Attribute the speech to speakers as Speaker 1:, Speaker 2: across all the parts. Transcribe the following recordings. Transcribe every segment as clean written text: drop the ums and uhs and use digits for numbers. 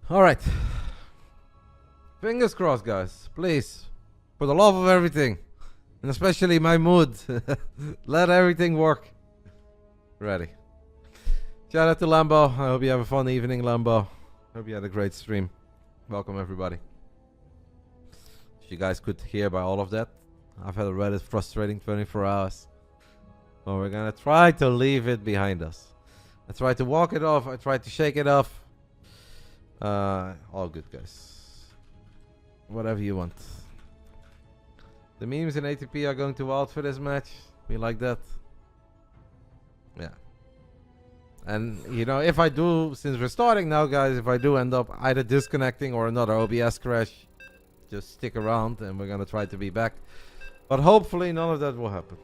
Speaker 1: Alright. Fingers crossed, guys. Please. For the love of everything. And especially my mood. Let everything work. Ready. Shout out to Lambo. I hope you have a fun evening, Lambo. Hope you had a great stream. Welcome, everybody. As you guys could hear by all of that, I've had a rather frustrating 24 hours. Well, we're gonna try to leave it behind us. I tried to walk it off. I tried to shake it off. All good, guys. Whatever you want. The memes in ATP are going to wild for this match. We like that. Yeah. And, you know, if I do, since we're starting now, guys, if I do end up either disconnecting or another OBS crash, just stick around and we're gonna try to be back. But hopefully none of that will happen.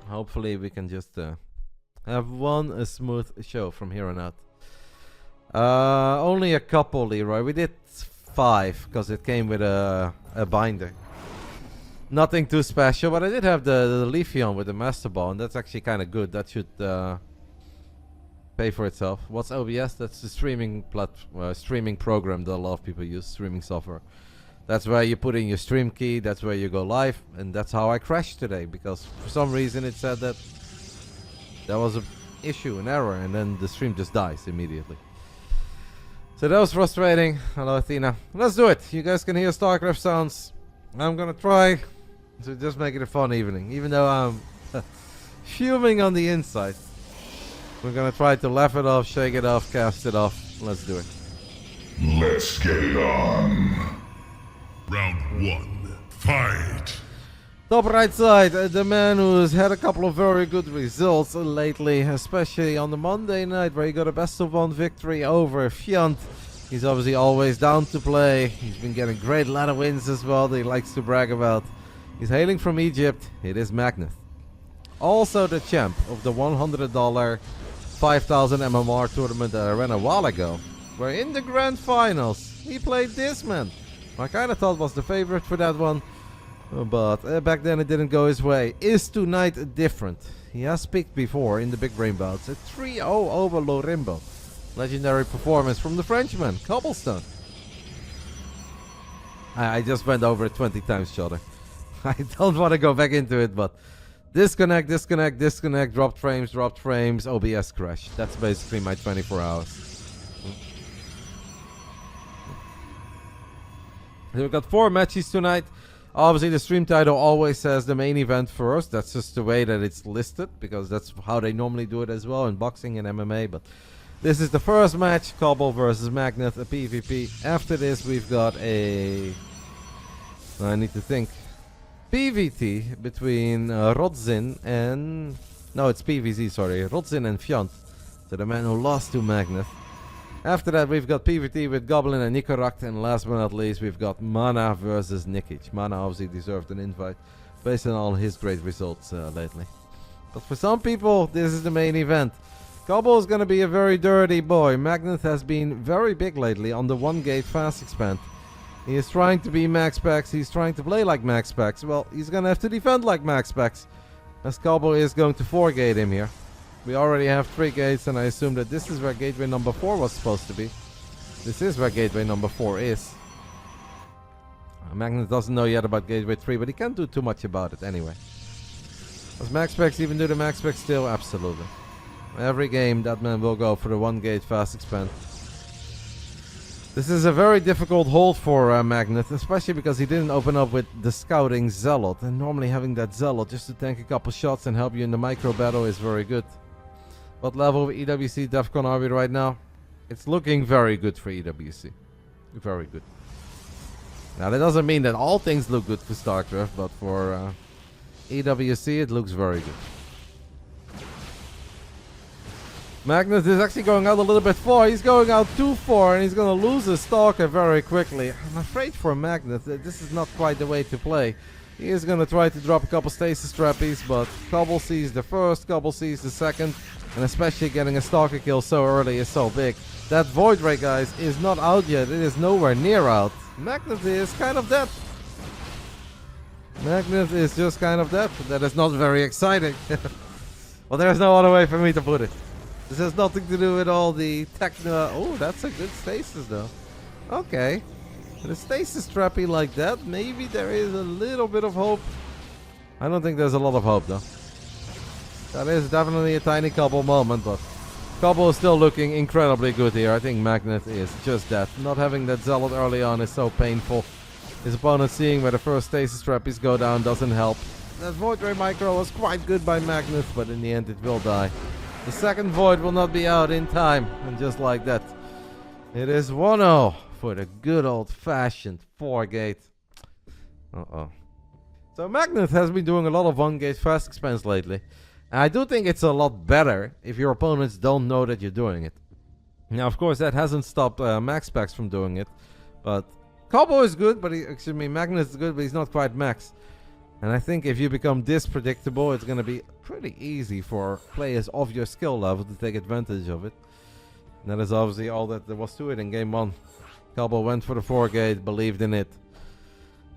Speaker 1: Hopefully we can just have a smooth show from here on out. Only a couple, Leroy. We did 5 because it came with a binder. Nothing too special, but I did have the Leafeon with the Master Ball, and that's actually kind of good. That should pay for itself. What's OBS? That's the streaming streaming program that a lot of people use, streaming software. That's where you put in your stream key, that's where you go live, and that's how I crashed today, because for some reason it said that there was an issue, an error, and then the stream just dies immediately. So that was frustrating. Hello, Athena. Let's do it. You guys can hear Starcraft sounds. I'm gonna try to just make it a fun evening, even though I'm fuming on the inside. We're gonna try to laugh it off, shake it off, cast it off. Let's do it.
Speaker 2: Let's get it on.
Speaker 3: Round 1. Fight!
Speaker 1: Top right side, the man who's had a couple of very good results lately, especially on the Monday night where he got a best of 1 victory over Fiant. He's obviously always down to play. He's been getting great ladder wins as well that he likes to brag about. He's hailing from Egypt. It is Magnath. Also the champ of the $100 5,000 MMR tournament that I ran a while ago, where in the grand finals he played this man. I kind of thought was the favorite for that one, but back then it didn't go his way. Is tonight different? He has peaked before in the Big Brain Bouts. A 3-0 over Lorimbo. Legendary performance from the Frenchman, CobbleStone. I just went over it 20 times, Shudder. I don't want to go back into it, but disconnect, disconnect, disconnect, dropped frames, OBS crash. That's basically my 24 hours. We've got 4 matches tonight. Obviously, the stream title always says the main event first. That's just the way that it's listed, because that's how they normally do it as well in boxing and MMA. But this is the first match, Cobble versus Magnath, a PvP. After this, we've got a... I need to think. PvT between Rodzin and... No, it's PvZ, sorry. Rodzin and Fiant. So the man who lost to Magnath. After that, we've got PvT with Goblin and Nicorakt, and last but not least, we've got Mana versus Nikic. Mana obviously deserved an invite based on all his great results lately. But for some people, this is the main event. Cobble is going to be a very dirty boy. Magnath has been very big lately on the 1-gate fast expand. He is trying to be max packs. He's trying to play like max packs. Well, he's going to have to defend like max packs, as Cobble is going to 4-gate him here. We already have 3 gates, and I assume that this is where gateway number 4 was supposed to be. This is where gateway number 4 is. Magnath doesn't know yet about gateway 3, but he can't do too much about it anyway. Does max specs even do the max specs still? Absolutely. Every game that man will go for the 1-gate fast expand. This is a very difficult hold for Magnath, especially because he didn't open up with the scouting Zealot. And normally having that Zealot just to tank a couple shots and help you in the micro battle is very good. What level of EWC Defcon are we right now? It's looking very good for EWC. Very good. Now that doesn't mean that all things look good for StarCraft, but for EWC it looks very good. Magnath is actually going out a little bit far. He's going out too far, and he's going to lose his Stalker very quickly. I'm afraid for Magnath that this is not quite the way to play. He is going to try to drop a couple stasis trappies, but Cobble sees the first, Cobble sees the second, and especially getting a Stalker kill so early is so big. That Void Ray, guys, is not out yet. It is nowhere near out. Magnath is kind of dead. Magnath is just kind of dead. That is not very exciting. Well, there's no other way for me to put it. This has nothing to do with all the techno. Oh, that's a good stasis though. Okay. With a stasis trappy like that, maybe there is a little bit of hope. I don't think there's a lot of hope though. That is definitely a tiny Cobble moment, but Cobble is still looking incredibly good here. I think Magnath is just that. Not having that Zealot early on is so painful. His opponent seeing where the first stasis trappies go down doesn't help. That Void Ray Micro was quite good by Magnath, but in the end it will die. The second Void will not be out in time, and just like that, it is 1-0 for the good old-fashioned 4-gate. Uh-oh. So Magnath has been doing a lot of 1-gate fast expense lately. And I do think it's a lot better if your opponents don't know that you're doing it. Now, of course, that hasn't stopped Max Packs from doing it. But Cobble is good, but Magnath is good, but he's not quite max. And I think if you become this predictable, it's going to be pretty easy for players of your skill level to take advantage of it. And that is obviously all that there was to it in game 1. Cobble went for the 4-gate, believed in it.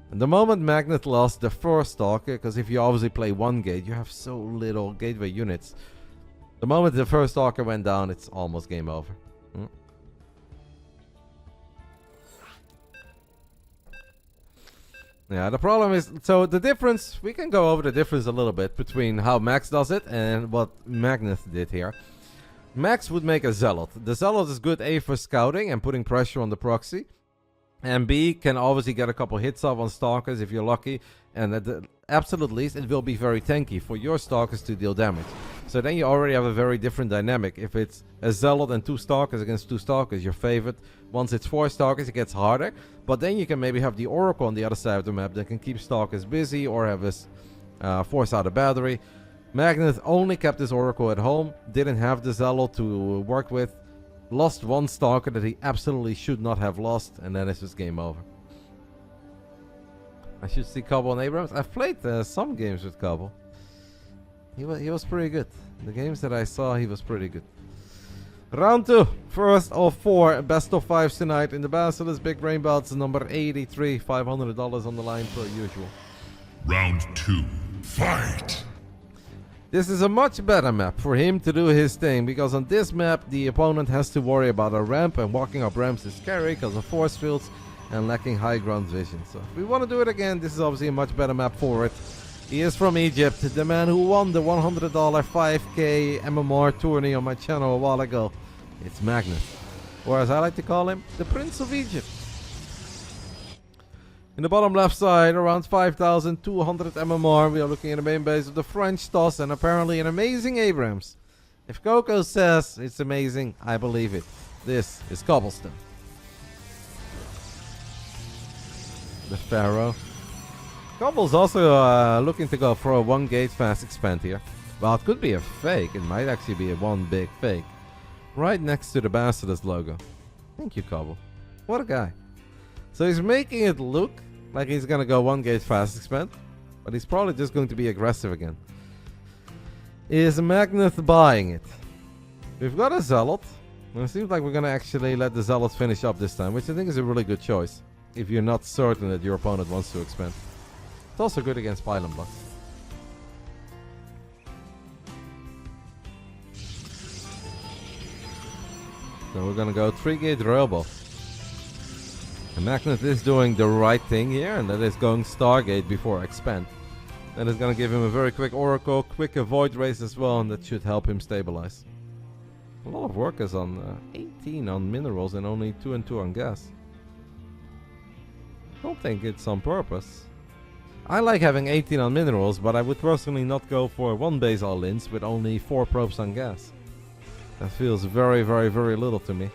Speaker 1: And the moment Magnath lost the first Stalker, because if you obviously play 1-gate, you have so little gateway units. The moment the first Stalker went down, it's almost game over. Yeah, the problem is, so the difference, we can go over the difference a little bit between how Max does it and what Magnath did here. Max would make a Zealot. The Zealot is good A for scouting and putting pressure on the proxy. And B can obviously get a couple hits off on Stalkers if you're lucky. And at the absolute least, it will be very tanky for your Stalkers to deal damage. So then you already have a very different dynamic. If it's a Zealot and 2 Stalkers against 2 Stalkers, your favorite. Once it's 4 Stalkers, it gets harder. But then you can maybe have the Oracle on the other side of the map that can keep Stalkers busy or have us force out a battery. Magnath only kept his Oracle at home, didn't have the Zealot to work with. Lost 1 Stalker that he absolutely should not have lost, and then it's just game over. I should see Cobble and Abrams. I've played some games with Cobble. He was pretty good. The games that I saw, he was pretty good. Round 2. First of 4 best of 5s tonight in the BASILISK Big Brain Bouts, number 83. $500 on the line per usual.
Speaker 3: Round 2. Fight!
Speaker 1: This is a much better map for him to do his thing, because on this map the opponent has to worry about a ramp, and walking up ramps is scary because of force fields and lacking high ground vision. So if we want to do it again, this is obviously a much better map for it. He is from Egypt, the man who won the $100 5k MMR tourney on my channel a while ago. It's Magnath, or as I like to call him, the Prince of Egypt. In the bottom left side, around 5,200 MMR, we are looking at the main base of the French Toss and apparently an amazing Abrams. If Coco says it's amazing, I believe it. This is CobbleStone. The Pharaoh. Cobble's also looking to go for a 1-gate fast expand here. Well, it could be a fake. It might actually be a one big fake. Right next to the Basilisk logo. Thank you, Cobble. What a guy. So he's making it look like he's gonna go 1-gate fast expand, but he's probably just going to be aggressive again. Is Magnath buying it? We've got a Zealot, and it seems like we're gonna actually let the Zealot finish up this time, which I think is a really good choice if you're not certain that your opponent wants to expand. It's also good against pylon blocks. So we're gonna go 3-gate Robo. And Magnath is doing the right thing here, and that is going Stargate before expand. That is going to give him a very quick Oracle, quick Void Race as well, and that should help him stabilize. A lot of workers on 18 on minerals and only 2 and 2 on gas. I don't think it's on purpose. I like having 18 on minerals, but I would personally not go for 1 base all-ins with only 4 probes on gas. That feels very, very, very little to me.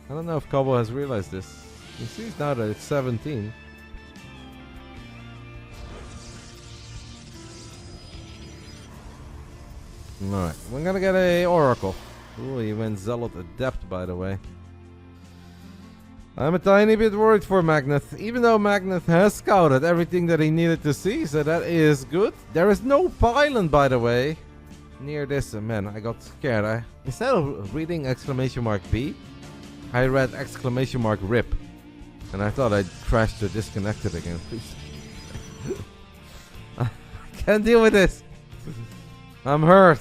Speaker 1: I don't know if Cobble has realized this. He sees now that it's 17. Alright, we're gonna get a Oracle. Ooh, he went Zealot Adept, by the way. I'm a tiny bit worried for Magnath, even though Magnath has scouted everything that he needed to see, so that is good. There is no pylon, by the way, near this. Man, I got scared. Instead of reading !B, I read !RIP, and I thought I'd crashed or disconnected again. Please. I can't deal with this. I'm hurt.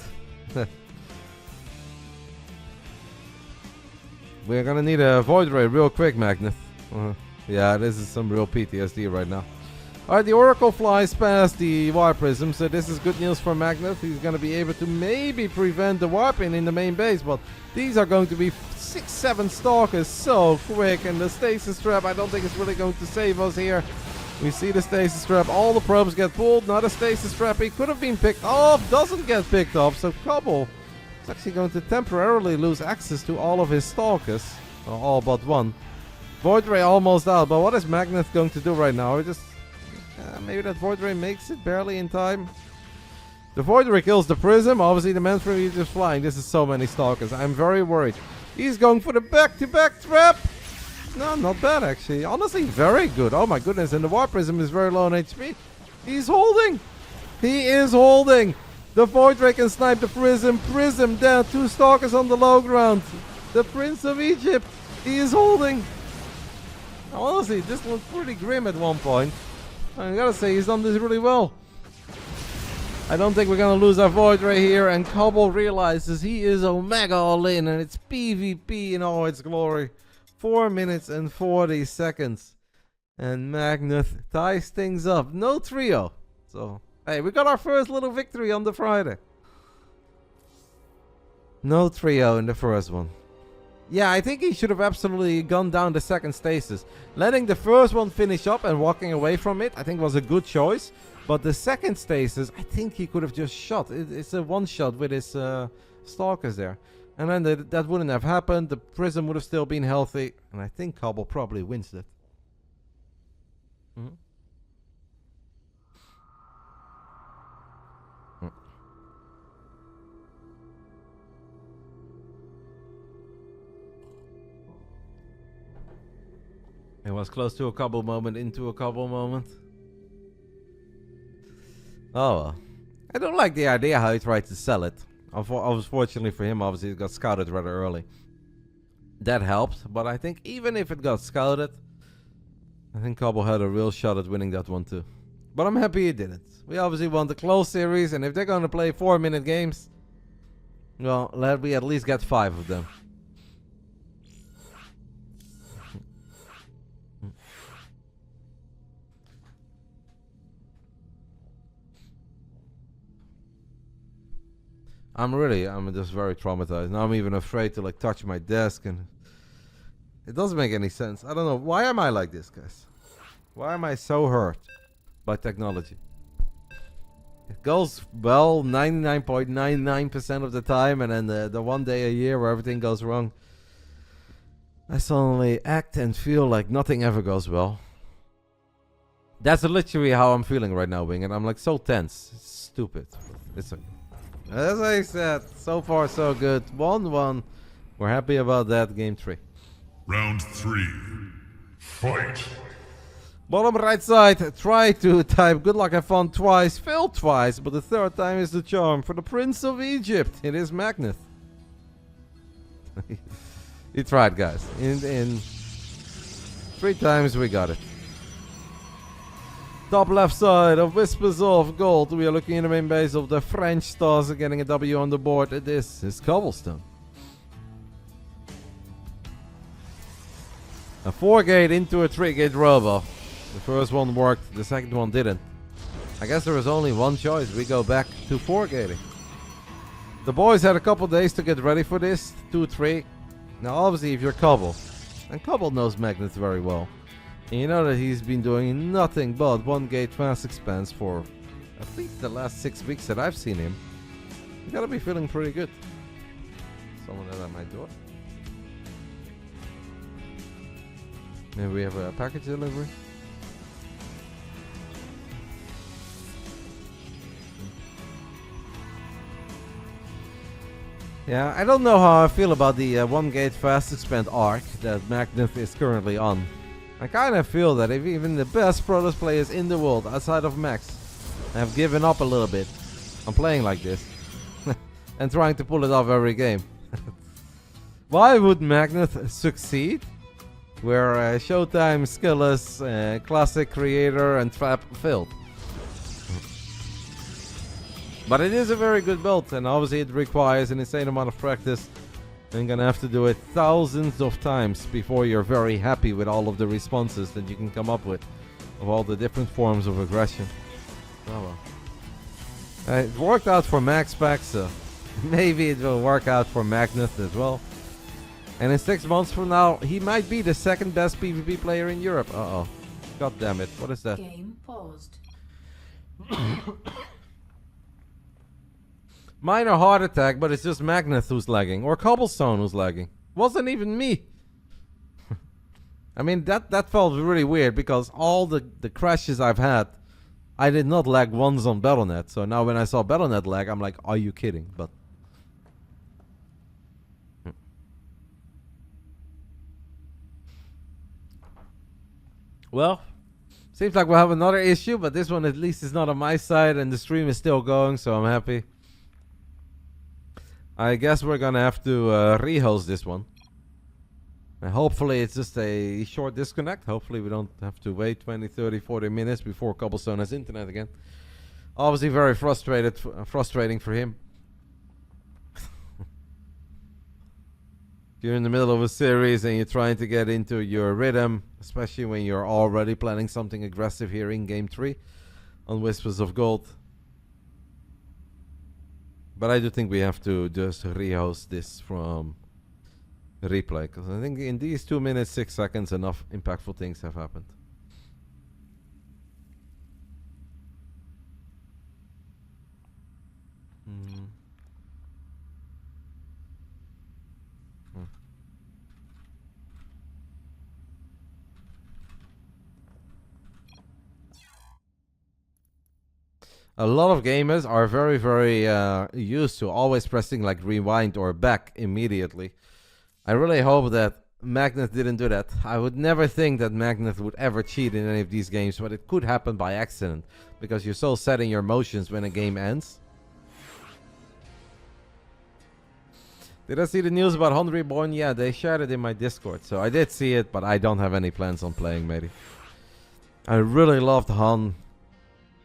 Speaker 1: We're gonna need a Void Ray real quick, Magnath. Yeah, this is some real PTSD right now. Alright, the Oracle flies past the Warp Prism, so this is good news for Magnath. He's gonna be able to maybe prevent the warping in the main base, but these are going to be 6-7 Stalkers so quick, and the Stasis Trap I don't think is really going to save us here. We see the Stasis Trap, all the probes get pulled, not a Stasis Trap, he could have been picked off, doesn't get picked off, so Cobble is actually going to temporarily lose access to all of his Stalkers, or all but one. Void Ray almost out, but what is Magnath going to do right now? He just... maybe that Void Ray makes it barely in time. The Void Ray kills the Prism. Obviously, the Manfred is just flying. This is so many Stalkers. I'm very worried. He's going for the back-to-back trap. No, not bad, actually. Honestly, very good. Oh, my goodness. And the Warp Prism is very low on HP. He's holding. He is holding. The Void Ray can snipe the Prism. Prism down. 2 Stalkers on the low ground. The Prince of Egypt. He is holding. Honestly, this looked pretty grim at one point. I gotta say, he's done this really well. I don't think we're gonna lose our Void Ray here, and Cobble realizes he is Omega all in, and it's PvP in all its glory. 4 minutes and 40 seconds. And Magnath ties things up. No trio. So, hey, we got our first little victory on the Friday. No trio in the first one. Yeah, I think he should have absolutely gone down the second Stasis. Letting the first one finish up and walking away from it, I think was a good choice. But the second Stasis, I think he could have just shot. It's a one-shot with his Stalkers there. And then that wouldn't have happened. The Prism would have still been healthy. And I think Cobble probably wins it. It was close to a Cobble moment, into a Cobble moment. Oh well. I don't like the idea how he tried to sell it. Unfortunately for him, obviously it got scouted rather early. That helped, but I think even if it got scouted, I think Cobble had a real shot at winning that one too. But I'm happy he didn't. We obviously won the close series, and if they're going to play 4-minute games, well, let we at least get 5 of them. I'm just very traumatized. Now I'm even afraid to like touch my desk, and it doesn't make any sense. I don't know. Why am I like this, guys? Why am I so hurt by technology? It goes well 99.99% of the time, and then the one day a year where everything goes wrong, I suddenly act and feel like nothing ever goes well. That's literally how I'm feeling right now, Wing, and I'm like so tense. It's stupid. It's okay. As I said, so far so good. 1-1. We're happy about that. Game 3.
Speaker 3: Round 3. Fight.
Speaker 1: Bottom right side. Try to type good luck have fun twice. Failed twice, but the third time is the charm. For the Prince of Egypt, it is Magnath. He tried, guys. In 3 times we got it. Top left side of Whispers of Gold. We are looking in the main base of the French Stars, getting a W on the board. This is CobbleStone. A 4-gate into a 3-gate robo. The first one worked, the second one didn't. I guess there was only one choice. We go back to 4-gating. The boys had a couple days to get ready for this. 2-3. Now obviously if you're Cobble, and Cobble knows Magnath very well, and you know that he's been doing nothing but 1-gate fast expanse for at least the last 6 weeks that I've seen him. You gotta be feeling pretty good. Someone at my door. Maybe we have a package delivery. Yeah, I don't know how I feel about the 1-gate fast expand arc that Magnath is currently on. I kind of feel that if even the best Protoss players in the world outside of Max have given up a little bit on playing like this and trying to pull it off every game. Why would Magnath succeed where Showtime, Skillless, Classic Creator and Trap failed? But it is a very good build, and obviously it requires an insane amount of practice. And you're gonna have to do it thousands of times before you're very happy with all of the responses that you can come up with of all the different forms of aggression. Oh well. It worked out for Max Pack, so maybe it will work out for Magnath as well. And in 6 months from now, he might be the second best PvP player in Europe. Uh-oh. God damn it. What is that?
Speaker 4: Game paused.
Speaker 1: Minor heart attack, but it's just Magnath who's lagging. Or CobbleStone who's lagging. Wasn't even me. I mean, that felt really weird because all the crashes I've had, I did not lag once on Battle.net. So now when I saw Battle.net lag, I'm like, are you kidding? But well, seems like we'll have another issue, but this one at least is not on my side and the stream is still going, so I'm happy. I guess we're gonna have to re-host this one. And hopefully it's just a short disconnect. Hopefully we don't have to wait 20, 30, 40 minutes before CobbleStone has internet again. Obviously very frustrating for him. If you're in the middle of a series and you're trying to get into your rhythm, especially when you're already planning something aggressive here in Game 3 on Whispers of Gold. But I do think we have to just re-host this from replay, because I think in these 2 minutes 6 seconds enough impactful things have happened. A lot of gamers are very, very used to always pressing like rewind or back immediately. I really hope that Magnath didn't do that. I would never think that Magnath would ever cheat in any of these games, but it could happen by accident because you're so set in your motions when a game ends. Did I see the news about Han Reborn? Yeah, they shared it in my Discord, so I did see it, but I don't have any plans on playing, matey. I really loved Han.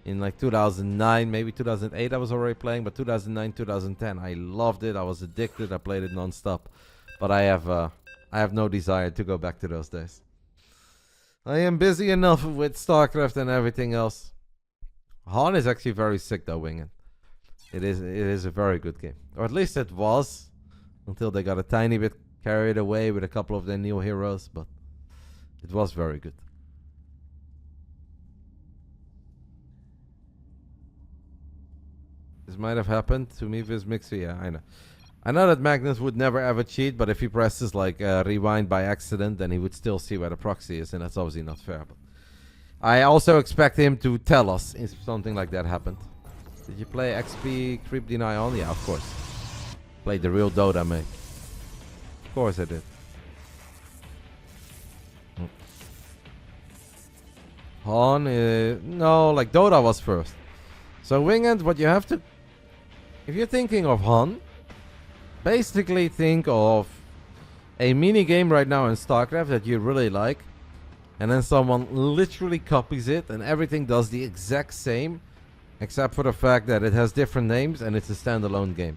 Speaker 1: In like 2009, maybe 2008 I was already playing, but 2009, 2010 I loved it. I was addicted. I played it non-stop. But I have no desire to go back to those days. I am busy enough with Starcraft and everything else. Han is actually very sick though, Winged. It is a very good game. Or at least it was. Until they got a tiny bit carried away with a couple of their new heroes. But it was very good. This might have happened to me with Mixer. Yeah, I know. I know that Magnath would never ever cheat, but if he presses like rewind by accident, then he would still see where the proxy is, and that's obviously not fair. But I also expect him to tell us if something like that happened. Did you play XP Creep Deny on? Yeah, of course. Played the real Dota, mate. Of course I did. Han, no, like Dota was first. So Winged, what you have to... If you're thinking of Han, basically think of a mini game right now in StarCraft that you really like, and then someone literally copies it and everything does the exact same, except for the fact that it has different names and it's a standalone game.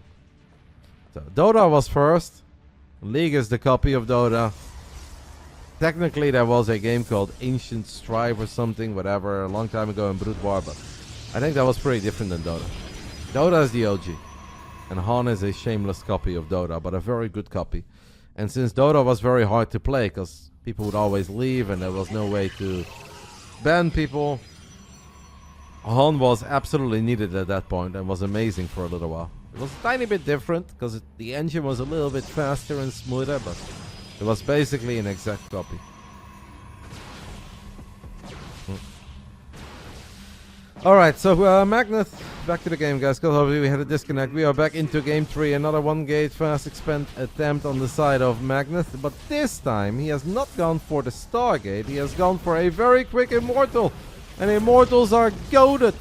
Speaker 1: So Dota was first. League is the copy of Dota. Technically there was a game called Ancient Strive or something, whatever, a long time ago in Brood War, but I think that was pretty different than Dota. Dota is the OG. And Han is a shameless copy of Dota, but a very good copy. And since Dota was very hard to play, because people would always leave and there was no way to ban people, Han was absolutely needed at that point and was amazing for a little while. It was a tiny bit different, because the engine was a little bit faster and smoother, but it was basically an exact copy. Alright, so Magnath, back to the game, guys, because obviously we had a disconnect. We are back into Game 3, another one-gate fast expand attempt on the side of Magnath, but this time he has not gone for the Stargate, he has gone for a very quick Immortal, and Immortals are goated.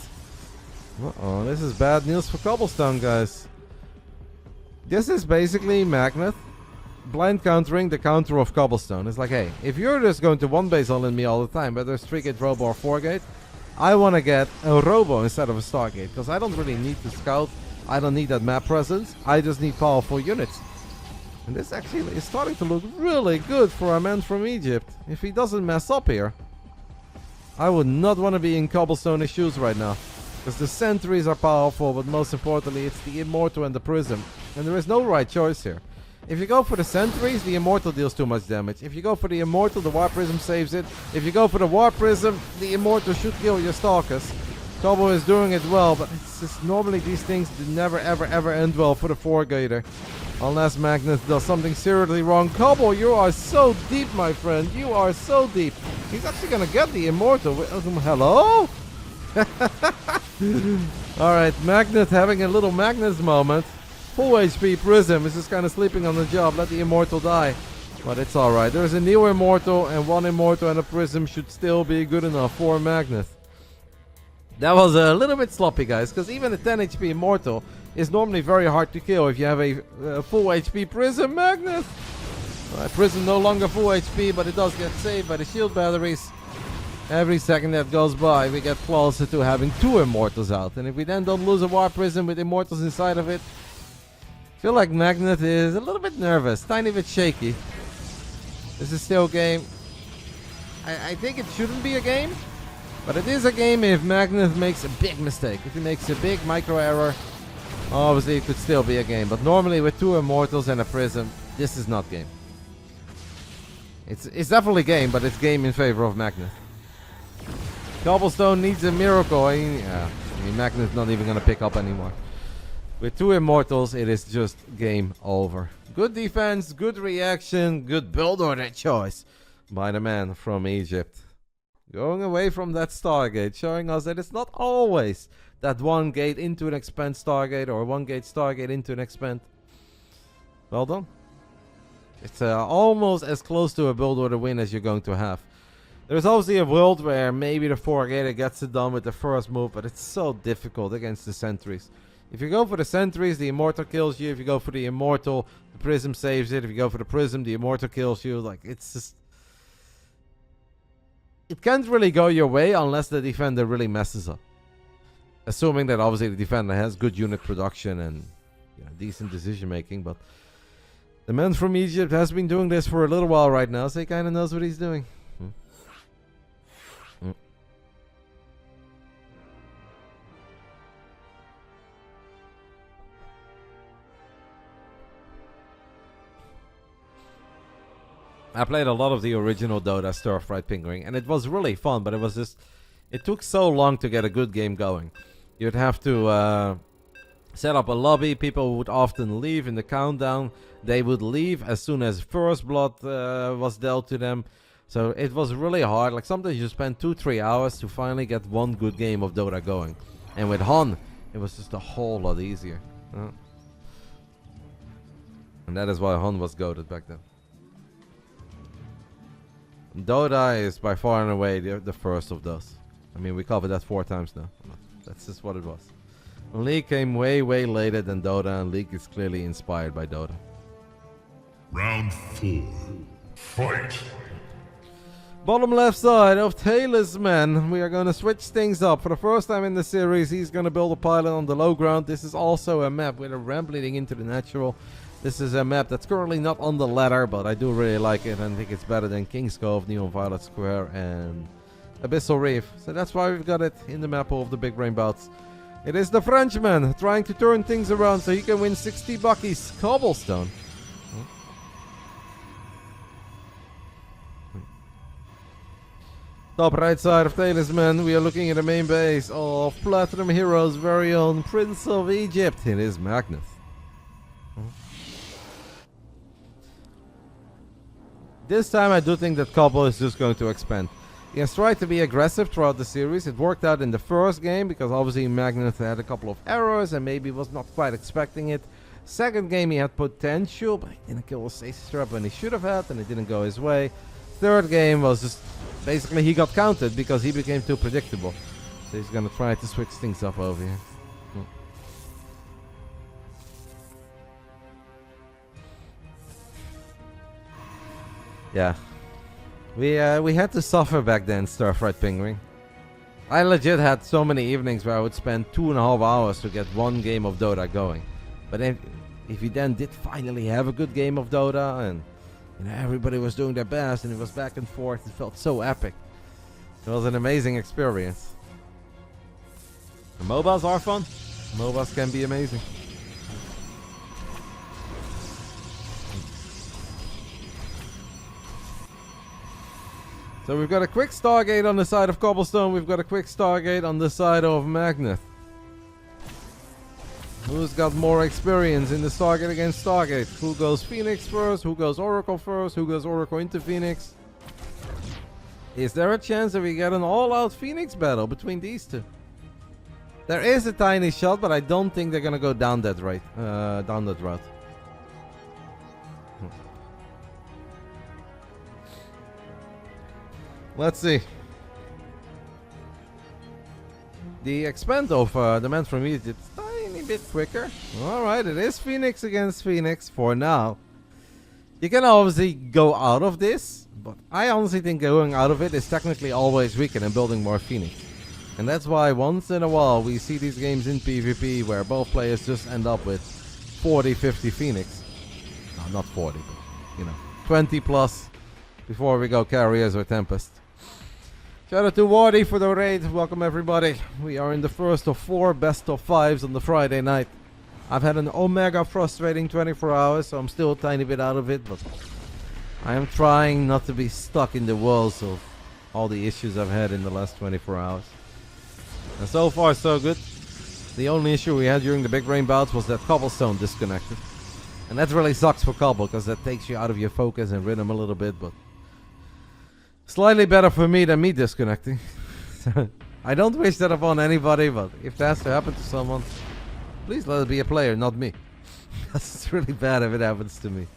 Speaker 1: Uh-oh, this is bad news for CobbleStone, guys. This is basically Magnath blind countering the counter of CobbleStone. It's like, hey, if you're just going to one-base all in me all the time, whether it's 3-gate, robo, or 4-gate, I want to get a Robo instead of a Stargate, because I don't really need to scout. I don't need that map presence. I just need powerful units. And this actually is starting to look really good for a man from Egypt. If he doesn't mess up here, I would not want to be in CobbleStone shoes right now. Because the sentries are powerful, but most importantly, it's the Immortal and the Prism. And there is no right choice here. If you go for the sentries, the Immortal deals too much damage. If you go for the Immortal, the War Prism saves it. If you go for the War Prism, the Immortal should kill your Stalkers. Cobble is doing it well, but it's just normally these things never ever end well for the 4-gator. Unless Magnath does something seriously wrong. Cobble, you are so deep, my friend. You are so deep. He's actually gonna get the Immortal. Hello? Alright, Magnath having a little Magnath moment. Full HP Prism is just kind of sleeping on the job. Let the Immortal die. But it's alright. There's a new Immortal, and one Immortal and a Prism should still be good enough for Magnath. That was a little bit sloppy, guys, because even a 10 HP Immortal is normally very hard to kill if you have a full HP Prism Magnath. Prism no longer full HP, but it does get saved by the shield batteries. Every second that goes by, we get closer to having 2 Immortals out. And if we then don't lose a War Prism with Immortals inside of it, I feel like Magnath is a little bit nervous, tiny bit shaky. This is still a game. I think it shouldn't be a game. But it is a game if Magnath makes a big mistake. If he makes a big micro error, obviously it could still be a game. But normally with 2 Immortals and a Prism, this is not game. It's definitely game, but it's game in favor of Magnath. CobbleStone needs a miracle. I mean, Magnath's not even going to pick up anymore. With 2 Immortals, it is just game over. Good defense, good reaction, good build order choice by the man from Egypt. Going away from that Stargate, showing us that it's not always that one gate into an expand Stargate or one gate Stargate into an expand. Well done. It's almost as close to a build order win as you're going to have. There's obviously a world where maybe the 4-gator gets it done with the first move, but it's so difficult against the sentries. If you go for the sentries, the Immortal kills you. If you go for the Immortal, the Prism saves it. If you go for the Prism, the Immortal kills you. Like, it's just... It can't really go your way unless the defender really messes up. Assuming that obviously the defender has good unit production and decent decision making. But the man from Egypt has been doing this for a little while right now, so he kind of knows what he's doing. I played a lot of the original Dota Starcraft pingering, and it was really fun, but it was just... It took so long to get a good game going. You'd have to set up a lobby. People would often leave in the countdown. They would leave as soon as first blood was dealt to them. So it was really hard. Like sometimes you spend 2-3 hours to finally get one good game of Dota going. And with Han, it was just a whole lot easier. And that is why Han was goated back then. Dota is by far and away the first of those. I mean, we covered that 4 times now. That's just what it was. League came way later than Dota, and League is clearly inspired by Dota.
Speaker 3: Round 4. Fight!
Speaker 1: Bottom left side of Talisman. We are going to switch things up. For the first time in the series, he's going to build a pilot on the low ground. This is also a map with a ramp leading into the natural. This is a map that's currently not on the ladder, but I do really like it and think it's better than King's Cove, Neon Violet Square, and Abyssal Reef. So that's why we've got it in the map of the Big Brain Bouts. It is the Frenchman trying to turn things around so he can win 60 buckies. CobbleStone. Top right side of Talisman, we are looking at the main base of Platinum Heroes' very own Prince of Egypt. It is Magnath. This time I do think that Cobble is just going to expand. He has tried to be aggressive throughout the series. It worked out in the first game because obviously Magnath had a couple of errors and maybe was not quite expecting it. Second game he had potential, but he didn't kill a Stasis Trap when he should have had, and it didn't go his way. Third game was just basically he got counted because he became too predictable. So he's going to try to switch things up over here. Yeah, we had to suffer back then, Starfright Pingering. I legit had so many evenings where I would spend 2.5 hours to get one game of Dota going. But if you then did finally have a good game of Dota and everybody was doing their best and it was back and forth, it felt so epic. It was an amazing experience. The MOBAs are fun. MOBAs can be amazing. So we've got a quick Stargate on the side of CobbleStone. We've got a quick Stargate on the side of Magnath. Who's got more experience in the Stargate against Stargate? Who goes Phoenix first? Who goes Oracle first? Who goes Oracle into Phoenix? Is there a chance that we get an all-out Phoenix battle between these two? There is a tiny shot, but I don't think they're gonna go down that route. Let's see. The expand of demand from me is a tiny bit quicker. Alright, it is Phoenix against Phoenix for now. You can obviously go out of this, but I honestly think going out of it is technically always weaker than building more Phoenix. And that's why once in a while we see these games in PvP where both players just end up with 40, 50 Phoenix. No, not 40, but 20 plus before we go Carriers or Tempest. Shout out to Wardy for the raid. Welcome everybody. We are in the first of 4 best of 5s on the Friday night. I've had an omega frustrating 24 hours, so I'm still a tiny bit out of it, but I am trying not to be stuck in the whirls of all the issues I've had in the last 24 hours. And so far so good. The only issue we had during the Big Brain Bouts was that CobbleStone disconnected. And that really sucks for Cobble, because that takes you out of your focus and rhythm a little bit, but slightly better for me than me disconnecting. I don't wish that upon anybody, but if that has to happen to someone, please let it be a player, not me. Because it's really bad if it happens to me.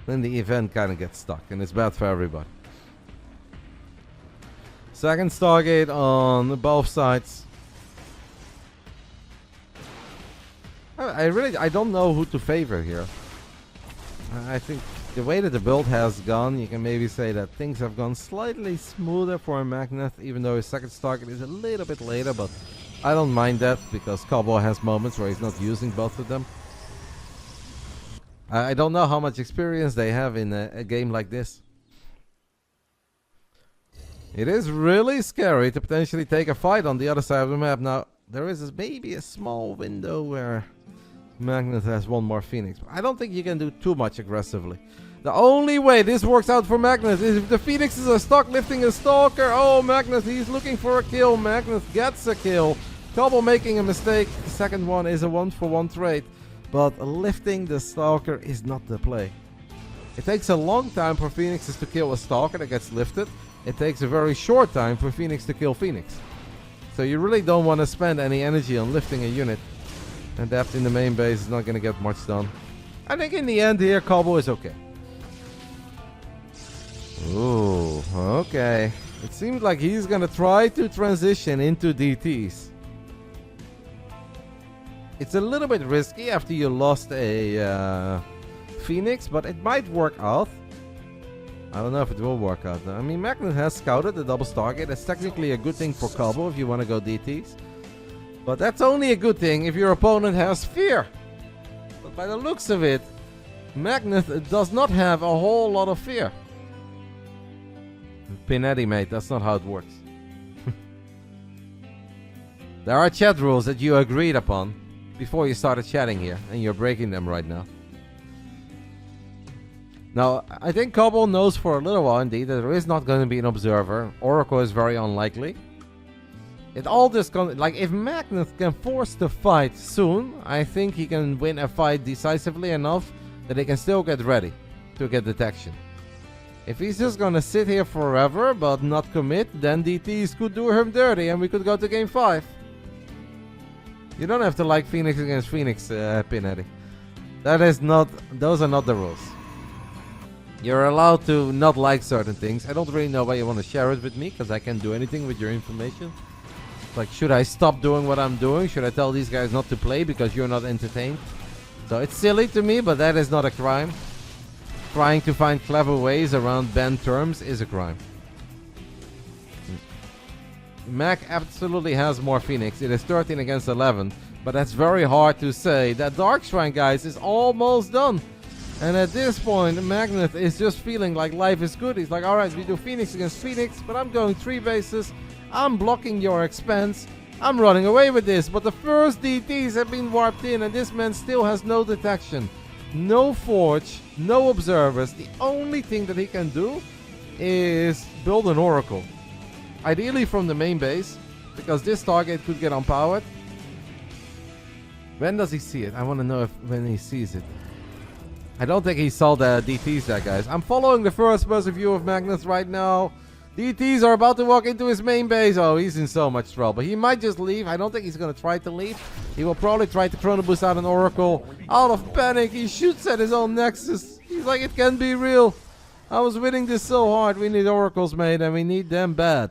Speaker 1: Then the event kind of gets stuck, and it's bad for everybody. Second Stargate on both sides. I don't know who to favor here. I think the way that the build has gone, you can maybe say that things have gone slightly smoother for Magnath, even though his second Stargate is a little bit later, but I don't mind that because Cobble has moments where he's not using both of them. I don't know how much experience they have in a game like this. It is really scary to potentially take a fight on the other side of the map. Now, there is maybe a small window where Magnath has one more Phoenix. But I don't think you can do too much aggressively. The only way this works out for Magnath is if the Phoenixes are stuck lifting a Stalker. Oh, Magnath, he's looking for a kill. Magnath gets a kill. Cobble making a mistake. The second one is a 1-for-1 trade. But lifting the Stalker is not the play. It takes a long time for Phoenixes to kill a Stalker that gets lifted. It takes a very short time for Phoenix to kill Phoenix. So you really don't want to spend any energy on lifting a unit. And depth in the main base is not going to get much done. I think in the end here, Cobble is okay. Ooh, okay. It seems like he's going to try to transition into DTs. It's a little bit risky after you lost a Phoenix, but it might work out. I don't know if it will work out. I mean, Magnath has scouted the double Stargate. That's technically a good thing for Cobble if you want to go DTs. But that's only a good thing if your opponent has fear. But by the looks of it, Magnath does not have a whole lot of fear. Pinetti, mate, that's not how it works. There are chat rules that you agreed upon before you started chatting here, and you're breaking them right now. Now, I think Cobble knows for a little while indeed that there is not going to be an observer. Oracle is very unlikely. It all just like if Magnath can force the fight soon, I think he can win a fight decisively enough that he can still get ready to get detection. If he's just gonna sit here forever but not commit, then DTs could do him dirty and we could go to game 5. You don't have to like Phoenix against Phoenix, Pinetti. Those are not the rules. You're allowed to not like certain things. I don't really know why you want to share it with me, because I can't do anything with your information. Like, should I stop doing what I'm doing? Should I tell these guys not to play because you're not entertained? So it's silly to me, but that is not a crime. Trying to find clever ways around banned terms is a crime. Mac absolutely has more Phoenix. It is 13 against 11. But that's very hard to say. That Dark Shrine, guys, is almost done. And at this point, Magnath is just feeling like life is good. He's like, alright, we do Phoenix against Phoenix, but I'm going 3 bases. I'm blocking your expense. I'm running away with this. But the first DTs have been warped in, and this man still has no detection. No forge, no observers. The only thing that he can do is build an oracle. Ideally from the main base, because this target could get unpowered. When does he see it? I want to know when he sees it. I don't think he saw the DTs there, guys. I'm following the first person view of Magnath right now. DTs are about to walk into his main base. Oh, he's in so much trouble. He might just leave. I don't think he's going to try to leave. He will probably try to chrono boost out an oracle. Out of panic, he shoots at his own nexus. He's like, it can be real. I was winning this so hard. We need oracles, mate, and we need them bad.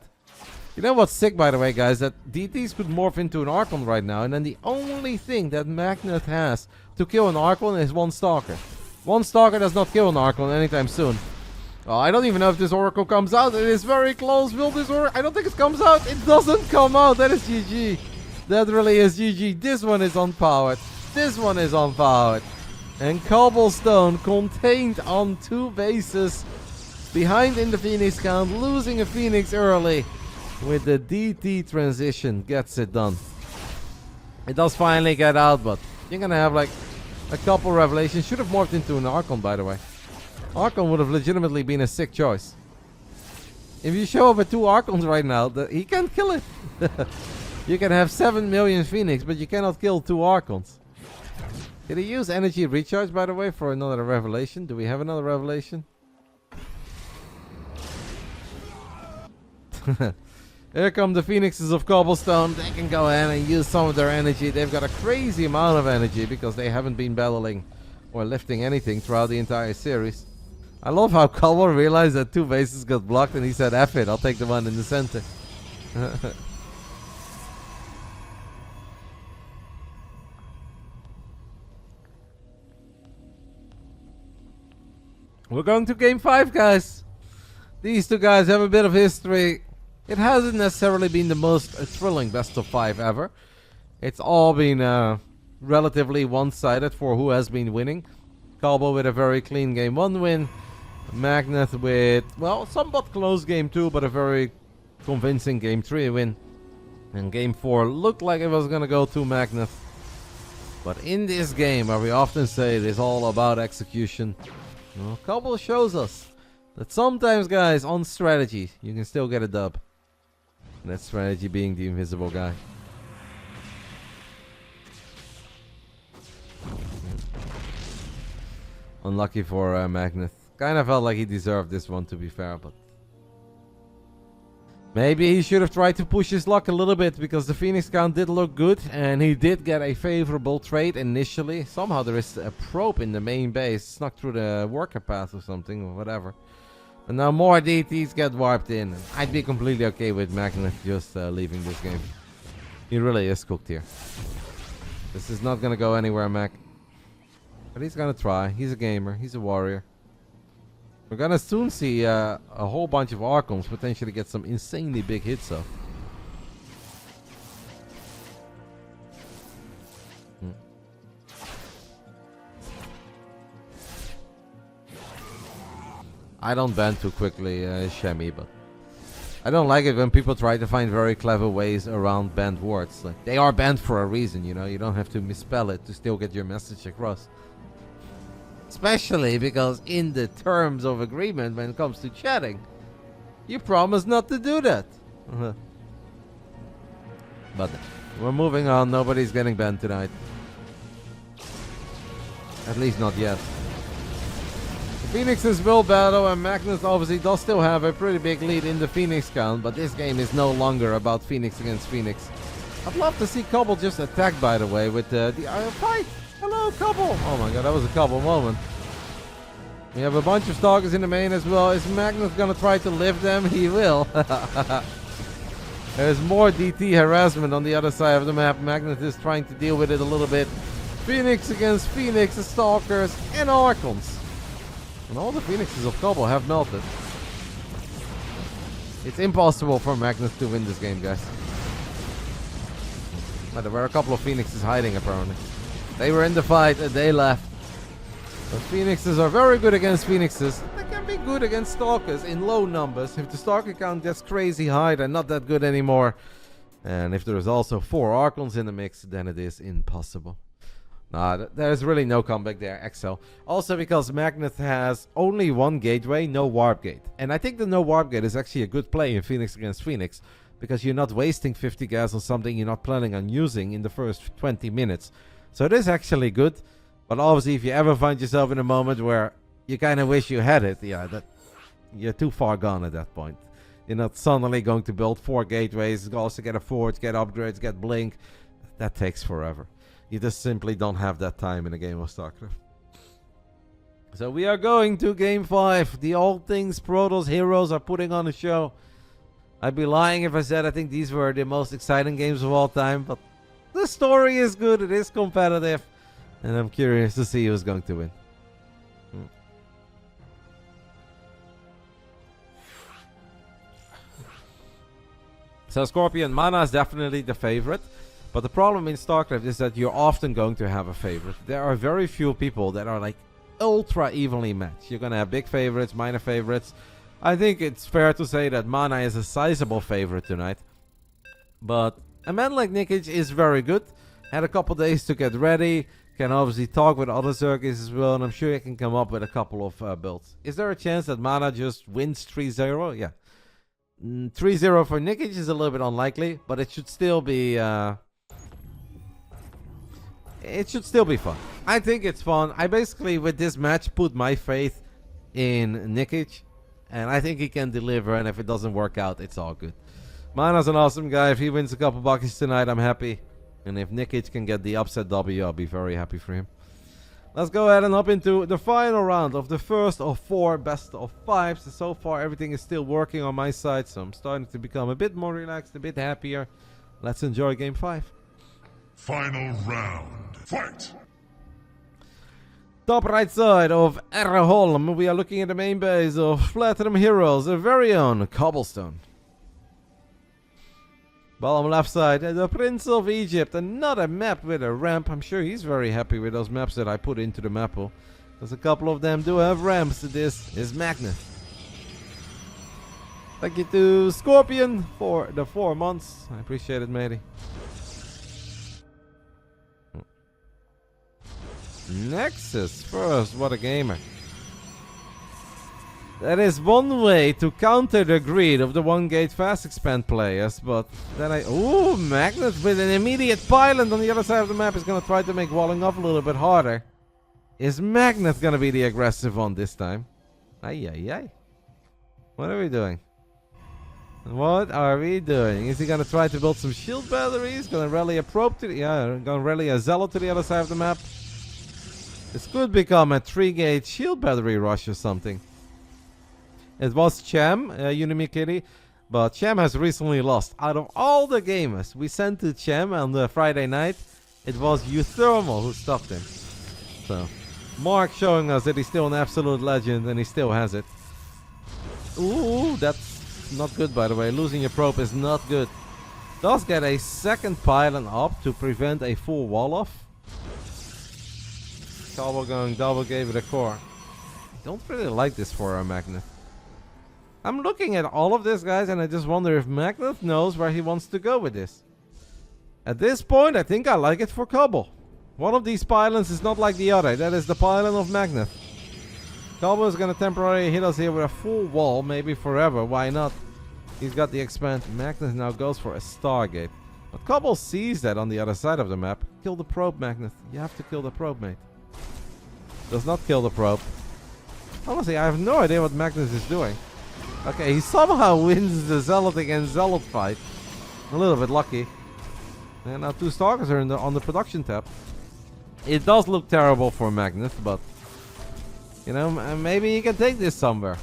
Speaker 1: You know what's sick, by the way, guys? That DTs could morph into an Archon right now, and then the only thing that Magnath has to kill an Archon is one Stalker. One Stalker does not kill an Archon anytime soon. Oh, I don't even know if this Oracle comes out. It is very close. Will this Oracle? I don't think it comes out. It doesn't come out. That is GG. That really is GG. This one is unpowered. This one is unpowered. And CobbleStone contained on 2 bases. Behind in the Phoenix count. Losing a Phoenix early. With the DT transition. Gets it done. It does finally get out, but you're going to have like a couple revelations. Should have morphed into an Archon, by the way. Archon would have legitimately been a sick choice. If you show up with 2 Archons right now, he can't kill it. You can have 7 million Phoenix, but you cannot kill 2 Archons. Did he use energy recharge, by the way, for another revelation? Do we have another revelation? Here come the Phoenixes of CobbleStone. They can go in and use some of their energy. They've got a crazy amount of energy because they haven't been battling or lifting anything throughout the entire series. I love how Cobble realized that 2 bases got blocked and he said, F it, I'll take the one in the center. We're going to game 5, guys. These 2 guys have a bit of history. It hasn't necessarily been the most thrilling best of 5 ever. It's all been relatively one-sided for who has been winning. Cobble with a very clean game 1 win. Magnath with, well, somewhat close game 2, but a very convincing game 3 win. And game 4 looked like it was going to go to Magnath. But in this game, where we often say it is all about execution, well, Cobble shows us that sometimes, guys, on strategy, you can still get a dub. And that strategy being the invisible guy. Unlucky for Magnath. Kind of felt like he deserved this one, to be fair, but maybe he should have tried to push his luck a little bit, because the Phoenix count did look good and he did get a favorable trade initially. Somehow there is a probe in the main base, snuck through the worker path or something, or whatever. But now more DTs get warped in. I'd be completely okay with Magnath just leaving this game. He really is cooked here. This is not gonna go anywhere, Mac. But he's gonna try. He's a gamer. He's a warrior. We're gonna soon see a whole bunch of Archons potentially get some insanely big hits off. I don't bend too quickly, Shemi, but I don't like it when people try to find very clever ways around banned words. Like, they are banned for a reason, you know. You don't have to misspell it to still get your message across. Especially because in the terms of agreement when it comes to chatting, you promise not to do that. But we're moving on. Nobody's getting banned tonight. At least not yet. The Phoenixes will battle, and Magnath obviously does still have a pretty big lead in the Phoenix count, but this game is no longer about Phoenix against Phoenix. I'd love to see Cobble just attack, by the way, with the fight. Hello, Cobble! Oh my god, that was a Cobble moment. We have a bunch of Stalkers in the main as well. Is Magnath gonna try to lift them? He will. There's more DT harassment on the other side of the map. Magnath is trying to deal with it a little bit. Phoenix against Phoenix, the Stalkers, and Archons. And all the Phoenixes of Cobble have melted. It's impossible for Magnath to win this game, guys. But there were a couple of Phoenixes hiding, apparently. They were in the fight and they left. But Phoenixes are very good against Phoenixes. They can be good against Stalkers in low numbers. If the Stalker count gets crazy high, they're not that good anymore. And if there's also 4 Archons in the mix, then it is impossible. Nah, there's really no comeback there, Excel. Also because Magnath has only one gateway, no warp gate. And I think the no warp gate is actually a good play in Phoenix against Phoenix. Because you're not wasting 50 gas on something you're not planning on using in the first 20 minutes. So it is actually good. But obviously if you ever find yourself in a moment where you kind of wish you had it, yeah, that you're too far gone at that point. You're not suddenly going to build 4 gateways, also get a forge, get upgrades, get blink. That takes forever. You just simply don't have that time in a game of Starcraft. So we are going to game 5. The All Things Protoss heroes are putting on a show. I'd be lying if I said I think these were the most exciting games of all time. But the story is good. It is competitive. And I'm curious to see who's going to win. So Scorpion, Mana is definitely the favorite. But the problem in StarCraft is that you're often going to have a favorite. There are very few people that are like ultra evenly matched. You're going to have big favorites, minor favorites. I think it's fair to say that Mana is a sizable favorite tonight. But a man like Nikic is very good. Had a couple days to get ready. Can obviously talk with other circuits as well. And I'm sure he can come up with a couple of builds. Is there a chance that Mana just wins 3-0? Yeah. 3-0 for Nikic is a little bit unlikely. But it should still be... it should still be fun. I think it's fun. I basically, with this match, put my faith in Nikic. And I think he can deliver. And if it doesn't work out, it's all good. Mana's an awesome guy. If he wins a couple buckets tonight, I'm happy. And if Nikic can get the upset W, I'll be very happy for him. Let's go ahead and hop into the final round of the first of 4 best of 5s. So far, everything is still working on my side. So I'm starting to become a bit more relaxed, a bit happier. Let's enjoy game 5.
Speaker 3: Final round. Fight!
Speaker 1: Top right side of Erholm, we are looking at the main base of RotterdaM Heroes, a very own CobbleStone. Bottom left side, the Prince of Egypt, another map with a ramp. I'm sure he's very happy with those maps that I put into the map pool. Because a couple of them do have ramps. This is Magnath. Thank you to Scorpion for the 4 months. I appreciate it, matey. Nexus first, what a gamer. That is one way to counter the greed of the 1-gate fast expand players, but then ooh, Magnath with an immediate pylon on the other side of the map is going to try to make walling up a little bit harder. Is Magnath going to be the aggressive one this time? Ay, ay, ay. What are we doing? What are we doing? Is he going to try to build some shield batteries? Going to rally a probe to the... Yeah, going to rally a zealot to the other side of the map. This could become a 3-gate shield battery rush or something. It was Cham, Unimi Kitty, but Cham has recently lost. Out of all the gamers we sent to Cham on the Friday night, it was Euthermal who stopped him. So, Mark showing us that he's still an absolute legend and he still has it. Ooh, that's not good, by the way. Losing your probe is not good. Does get a second pylon up to prevent a full wall off. Cobble going double gate with a core. Don't really like this for a Magnath. I'm looking at all of this, guys, and I just wonder if Magnath knows where he wants to go with this. At this point, I think I like it for Cobble. One of these pylons is not like the other. That is the pylon of Magnath. Cobble is going to temporarily hit us here with a full wall, maybe forever. Why not? He's got the expand. Magnath now goes for a Stargate. But Cobble sees that on the other side of the map. Kill the probe, Magnath. You have to kill the probe, mate. Does not kill the probe. Honestly, I have no idea what Magnath is doing. Okay, he somehow wins the Zealot against Zealot fight. A little bit lucky. And now 2 Stalkers are on the production tab. It does look terrible for Magnath, but... You know, maybe he can take this somewhere.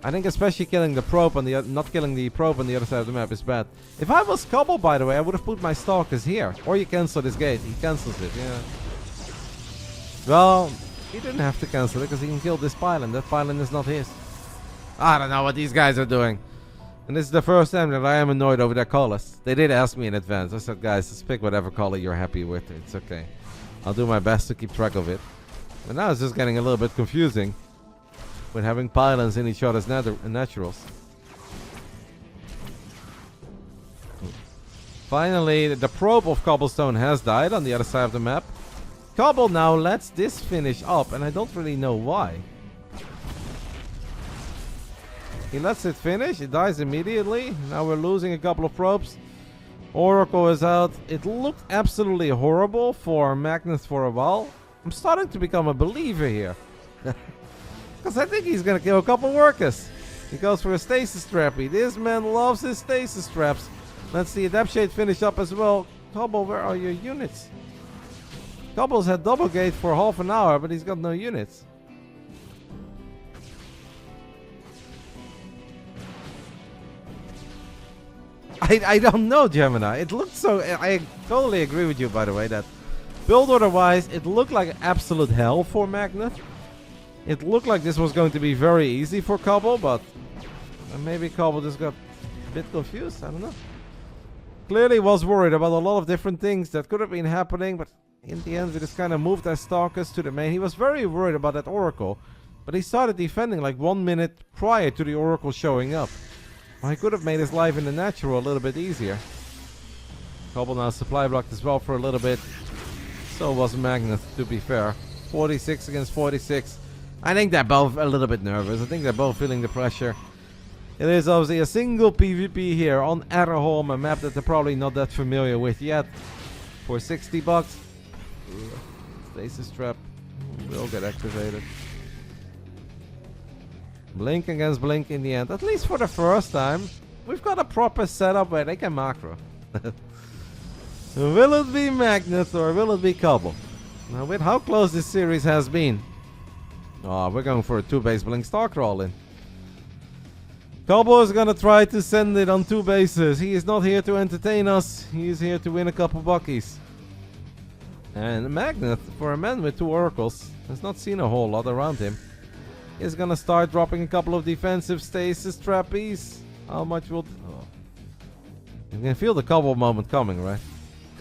Speaker 1: I think especially killing the probe on the... Not killing the probe on the other side of the map is bad. If I was Cobble, by the way, I would have put my Stalkers here. Or you cancel this gate. He cancels it, yeah. Well... He didn't have to cancel it because he can kill this pylon. That pylon is not his. I don't know what these guys are doing. And this is the first time that I am annoyed over their colors. They did ask me in advance. I said, guys, just pick whatever color you're happy with. It's okay. I'll do my best to keep track of it. But now it's just getting a little bit confusing with having pylons in each other's naturals. Finally, the probe of CobbleStone has died on the other side of the map. Cobble now lets this finish up, and I don't really know why. He lets it finish, it dies immediately. Now we're losing a couple of probes. Oracle is out. It looked absolutely horrible for Magnath for a while. I'm starting to become a believer here. Because I think he's going to kill a couple workers. He goes for a stasis trappy. This man loves his stasis traps. Let's see Adept Shade finish up as well. Cobble, where are your units? Cobble's had double gate for half an hour, but he's got no units. I don't know, Gemini. It looked so... I totally agree with you, by the way, that build order-wise, it looked like absolute hell for Magnath. It looked like this was going to be very easy for Cobble, but maybe Cobble just got a bit confused. I don't know. Clearly was worried about a lot of different things that could have been happening, but in the end, we just kind of moved our Stalkers to the main. He was very worried about that Oracle, but he started defending like 1 minute prior to the Oracle showing up. Well, he could have made his life in the natural a little bit easier. Cobble now supply blocked as well for a little bit. So was Magnath, to be fair. 46 against 46. I think they're both a little bit nervous. I think they're both feeling the pressure. It is obviously a single PvP here on Arrowholm, a map that they're probably not that familiar with yet. For 60 bucks. Stasis trap will get activated. Blink against Blink in the end. At least for the first time, we've got a proper setup where they can macro. Will it be Magnath or will it be Cobble? Now with how close this series has been. Oh, we're going for a 2-base Blink Starcrawl in. Cobble is gonna try to send it on 2 bases. He is not here to entertain us. He is here to win a couple buckies. And Magnath, for a man with 2 oracles, has not seen a whole lot around him. Is gonna start dropping a couple of defensive stasis trappies. How much will... Oh. You can feel the Cobble moment coming, right?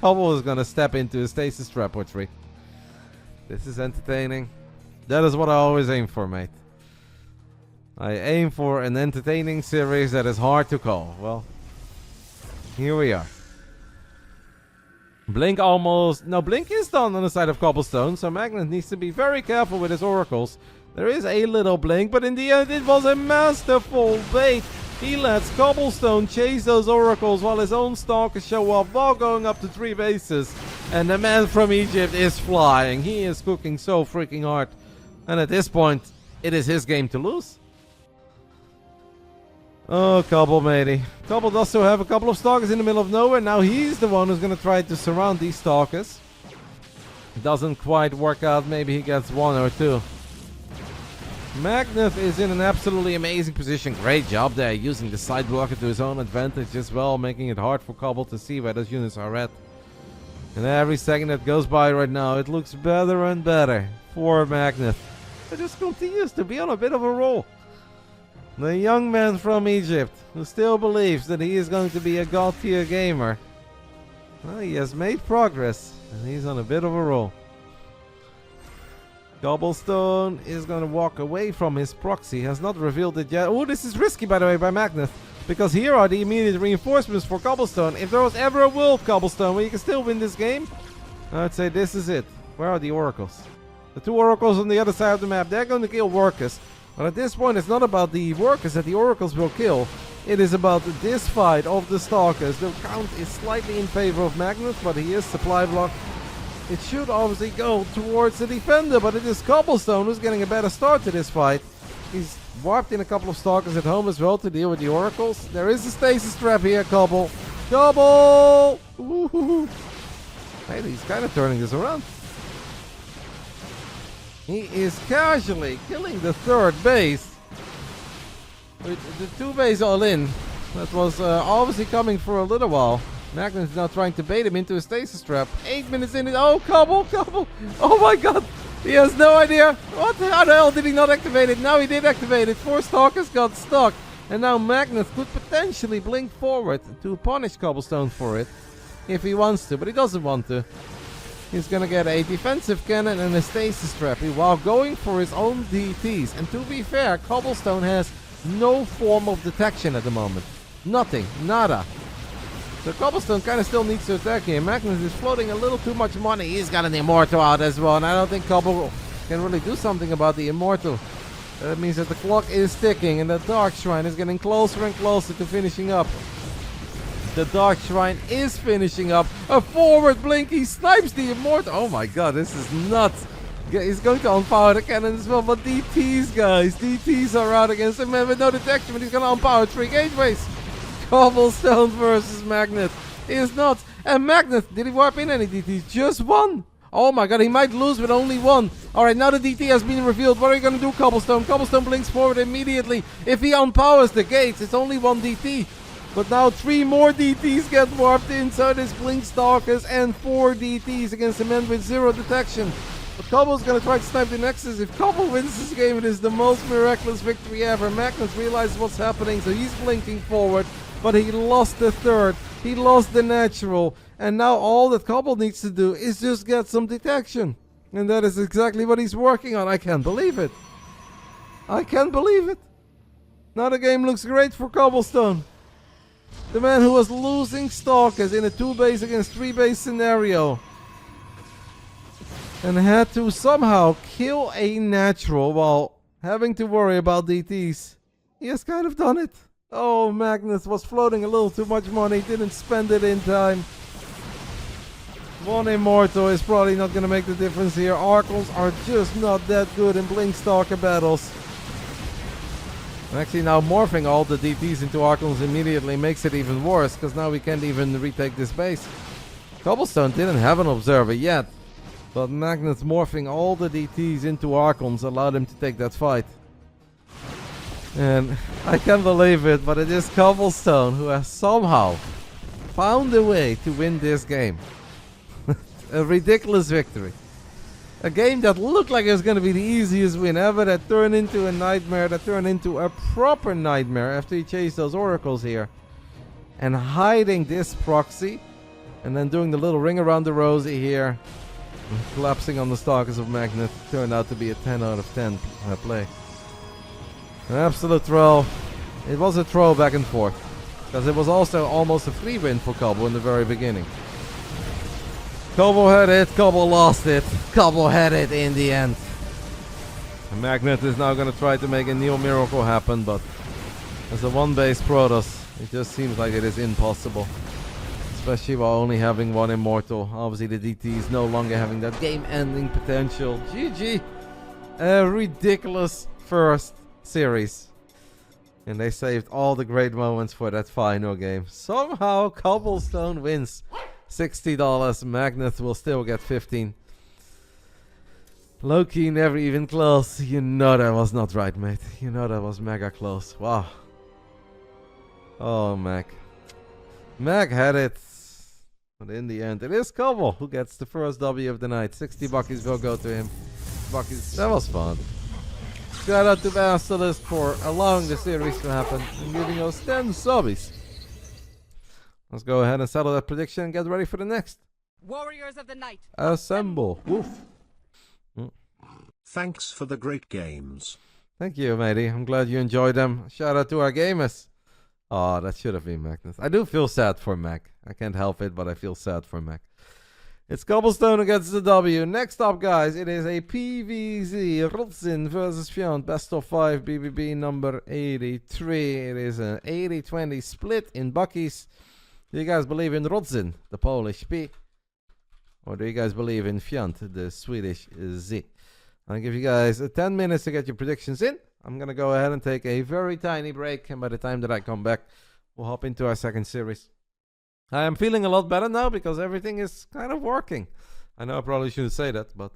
Speaker 1: Cobble is gonna step into a stasis trap or 3. This is entertaining. That is what I always aim for, mate. I aim for an entertaining series that is hard to call. Well, here we are. Blink almost... No, Blink is done on the side of CobbleStone, so Magnath needs to be very careful with his oracles. There is a little Blink, but in the end it was a masterful bait. He lets CobbleStone chase those oracles while his own Stalkers show up while going up to 3 bases. And the man from Egypt is flying. He is cooking so freaking hard. And at this point, it is his game to lose. Oh, Cobble, matey. Cobble does still have a couple of Stalkers in the middle of nowhere. Now he's the one who's going to try to surround these Stalkers. Doesn't quite work out. Maybe he gets 1 or 2. Magnath is in an absolutely amazing position. Great job there, using the side blocker to his own advantage as well, making it hard for Cobble to see where those units are at. And every second that goes by right now, it looks better and better for Magnath. It just continues to be on a bit of a roll. The young man from Egypt, who still believes that he is going to be a god tier gamer. Well, he has made progress, and he's on a bit of a roll. CobbleStone is going to walk away from his proxy. Has not revealed it yet. Oh, this is risky, by the way, by Magnath. Because here are the immediate reinforcements for CobbleStone. If there was ever a world, CobbleStone, where you can still win this game, I'd say this is it. Where are the oracles? The 2 oracles on the other side of the map, they're going to kill workers. But at this point, it's not about the workers that the oracles will kill. It is about this fight of the Stalkers. The count is slightly in favor of Magnath, but he is supply blocked. It should obviously go towards the defender, but it is CobbleStone who's getting a better start to this fight. He's warped in a couple of Stalkers at home as well to deal with the oracles. There is a stasis trap here, Cobble. Cobble! Ooh. Hey, he's kind of turning this around. He is casually killing the 3rd base. With the 2 base all in. That was obviously coming for a little while. Magnath is now trying to bait him into a stasis trap. 8 minutes in it. Oh, Cobble! Oh my god! He has no idea. How the hell did he not activate it? Now he did activate it. 4 Stalkers got stuck. And now Magnath could potentially blink forward to punish CobbleStone for it if he wants to, but he doesn't want to. He's gonna get a defensive cannon and a stasis trap while going for his own DTs. And to be fair, CobbleStone has no form of detection at the moment. Nothing. Nada. So CobbleStone kind of still needs to attack here. Magnath is floating a little too much money. He's got an Immortal out as well, and I don't think Cobble can really do something about the Immortal. That means that the clock is ticking, and the Dark Shrine is getting closer and closer to finishing up. The Dark Shrine is finishing up. A forward blink. He snipes the Immortal. Oh my god, this is nuts. He's going to unpower the cannon as well, but DTs, guys. DTs are out against him, man, with no detection, but he's going to unpower 3 gateways. CobbleStone versus Magnath is nuts. And Magnath, did he warp in any DTs? Just one. Oh my god, he might lose with only one. Alright, now the DT has been revealed. What are you going to do, CobbleStone? CobbleStone blinks forward immediately. If he unpowers the gates, it's only one DT. But now 3 more DTs get warped in. So there's Blink Stalkers and 4 DTs against a man with 0 detection. But Cobble's going to try to snipe the Nexus. If Cobble wins this game, it is the most miraculous victory ever. Magnath realizes what's happening, so he's blinking forward. But he lost the third. He lost the natural. And now all that Cobble needs to do is just get some detection. And that is exactly what he's working on. I can't believe it. I can't believe it. Now the game looks great for CobbleStone. The man who was losing Stalkers in a 2-base against 3-base scenario. And had to somehow kill a natural while having to worry about DTs. He has kind of done it. Oh, Magnath was floating a little too much money. Didn't spend it in time. One Immortal is probably not going to make the difference here. Archons are just not that good in Blink Stalker battles. And actually now morphing all the DTs into Archons immediately makes it even worse, because now we can't even retake this base. CobbleStone didn't have an Observer yet, but Magnath morphing all the DTs into Archons allowed him to take that fight. And I can't believe it, but it is CobbleStone who has somehow found a way to win this game. A ridiculous victory. A game that looked like it was going to be the easiest win ever, that turned into a nightmare, that turned into a proper nightmare after he chased those oracles here. And hiding this proxy, and then doing the little ring around the rosy here, and collapsing on the Stalkers of Magnath, turned out to be a 10 out of 10 play. An absolute throw. It was a throw back and forth, because it was also almost a free win for Cobble in the very beginning. Cobble had it, Cobble lost it, Cobble had it in the end. And Magnath is now going to try to make a Neo Miracle happen, but as a 1-base Protoss, it just seems like it is impossible. Especially while only having 1 Immortal. Obviously the DT is no longer having that game-ending potential. GG! A ridiculous first series. And they saved all the great moments for that final game. Somehow CobbleStone wins. $60. Magnath will still get 15. Loki never even close. You know that was not right, mate. You know that was mega close. Wow. Oh, Mag. Mag had it. But in the end, it is Cobble who gets the first W of the night. 60 buckies will go to him. Buckies. That was fun. Shout out to Basilisk for allowing the series to happen and giving us 10 subbies. Let's go ahead and settle that prediction and get ready for the next.
Speaker 4: Warriors of the Night.
Speaker 1: Assemble. Woof.
Speaker 5: Thanks for the great games.
Speaker 1: Thank you, matey. I'm glad you enjoyed them. Shout out to our gamers. Oh, that should have been Magnath. I do feel sad for Mag. I can't help it, but I feel sad for Mag. It's CobbleStone against the W. Next up, guys, it is a PVZ Rotzin versus Fjand. Best of 5 BBB number 83. It is an 80-20 split in buckies. Do you guys believe in Rotzin, the Polish P? Or do you guys believe in Fjand, the Swedish Z? I'll give you guys 10 minutes to get your predictions in. I'm going to go ahead and take a very tiny break. And by the time that I come back, we'll hop into our second series. I am feeling a lot better now because everything is kind of working. I know I probably shouldn't say that, but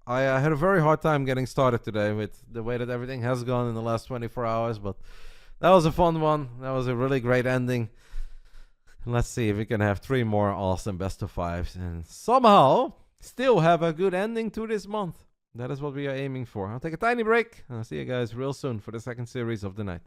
Speaker 1: I had a very hard time getting started today with the way that everything has gone in the last 24 hours. But that was a fun one. That was a really great ending. Let's see if we can have 3 more awesome best of 5s and somehow still have a good ending to this month. That is what we are aiming for. I'll take a tiny break and I'll see you guys real soon for the second series of the night.